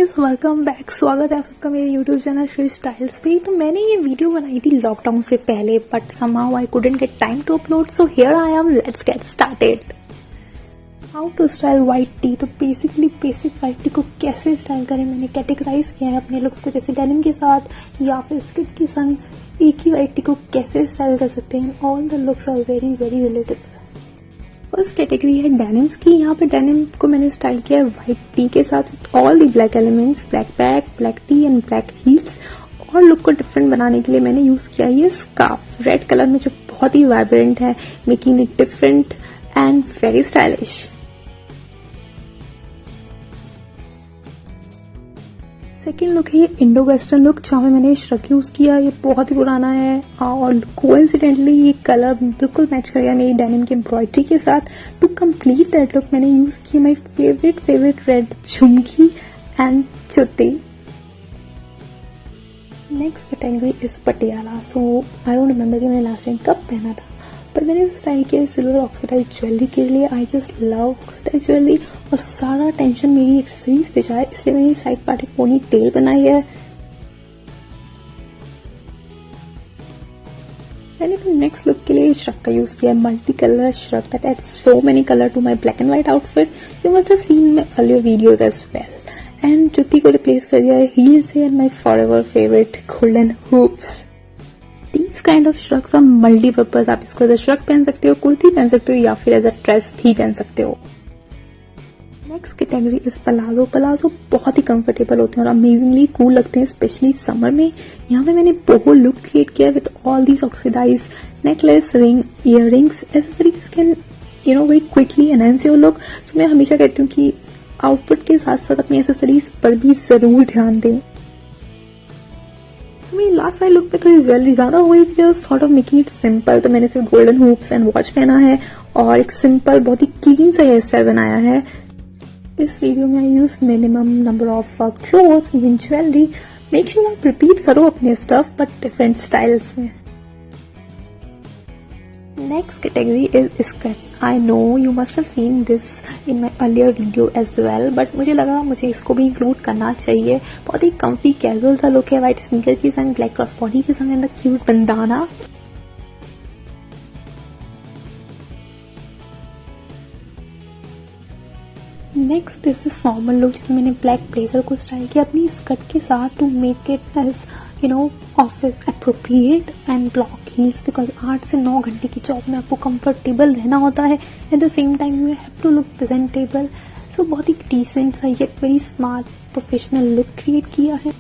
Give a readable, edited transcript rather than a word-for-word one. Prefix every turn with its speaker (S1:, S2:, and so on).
S1: Guys, welcome back. स्वागत है आप सबका मेरे यूट्यूब चैनल shrishstyles पे। तो मैंने ये वीडियो बनाई थी लॉकडाउन से पहले, but somehow I couldn't get time to upload, so here I am. Let's get started. How to style white tee। तो बेसिकली बेसिक white tee को कैसे स्टाइल करें मैंने कैटेगराइज किया है अपने लुक को, जैसे डेनिम के साथ या फिर स्किट के संग एक ही white tee को कैसे स्टाइल कर सकते हैं। All the looks are very very relatable. First category है डेनिम्स की। यहाँ पे डेनिम को मैंने स्टाइल किया है व्हाइट टी के साथ all the black elements, black back, black T and black heels. और लुक को डिफरेंट बनाने के लिए मैंने यूज किया ये स्कार्फ रेड कलर में, जो बहुत ही वाइब्रेंट है, making it different and very stylish. Second look है ये इंडो वेस्टर्न लुक, जहाँ में मैंने श्रग यूज किया। ये बहुत ही पुराना है और कोइंसिडेंटली ये कलर बिल्कुल मैच कर गया मेरी डेनिम की एम्ब्रॉयडरी के साथ। टू कंप्लीट दैट लुक मैंने यूज की my favourite red jhumki and jutti. Next category is Patiala. So I don't remember कि मैंने लास्ट टाइम कब पहना था, पर मैंने स्टाइल किया सिल्वर ऑक्सीडाइज ज्वेलरी के लिए। I just love oxidise jewellery और सारा टेंशन मेरी एक्सेसरीज पे जाए, इसलिए मैंने साइड पार्ट एक पोनी टेल बनाई है। मैंने फिर नेक्स्ट लुक के लिए श्रग का यूज किया, multi colour shrug that add so many colour to my black and white outfit. You must have seen my earlier videos as well. And जुत्ती को रिप्लेस कर दिया है हील से and my forever favourite golden hoops. These kind of shrugs are multi-purpose। आप इसको as a shrug पहन सकते हो, कुर्ती पहन सकते हो या फिर एज अ ड्रेस भी पहन सकते हो। Next category is palazzo. Palazzo बहुत ही कंफर्टेबल होते हैं और अमेजिंगली कूल लगते हैं, स्पेशली समर में। यहाँ पे मैंने बोहो लुक क्रिएट किया with all these oxidise necklace, ring, earrings, accessories can very quickly enhance your look. तो मैं हमेशा कहती हूँ कि आउटफिट के साथ साथ अपनी एसेसरीज पर भी जरूर ध्यान दें। मेरी लास्ट वाली लुक पे थोड़ी ज्वेलरी ज्यादा हो गई थी, sort of making it simple. तो मैंने सिर्फ गोल्डन हुप्स एंड वॉच पहना है और एक सिंपल बहुत ही क्लीन सा हेयर स्टाइल बनाया है। इस वीडियो में I use minimum number of clothes, even jewellery. Make sure आप रिपीट करो अपने स्टफ बट डिफरेंट स्टाइल्स में। Next category is skirt. I know you must have seen this in my earlier video as well, but मुझे लगा मुझे इसको भी include करना चाहिए। बहुत ही कंफी कैजुअल सा लुक है, व्हाइट स्नीकर के संग, ब्लैक क्रॉस बॉडी के संग and the cute Bandana. Next is this normal look, जिसमें मैंने ब्लैक ब्लेजर को स्टाइल किया अपनी स्कर्ट के साथ to make it as office appropriate and block heels, because 8 से 9 घंटे की जॉब में आपको कंफर्टेबल रहना होता है। At the same time you have to look presentable. So बहुत ही डिसेंट सा yet very smart professional look create किया है।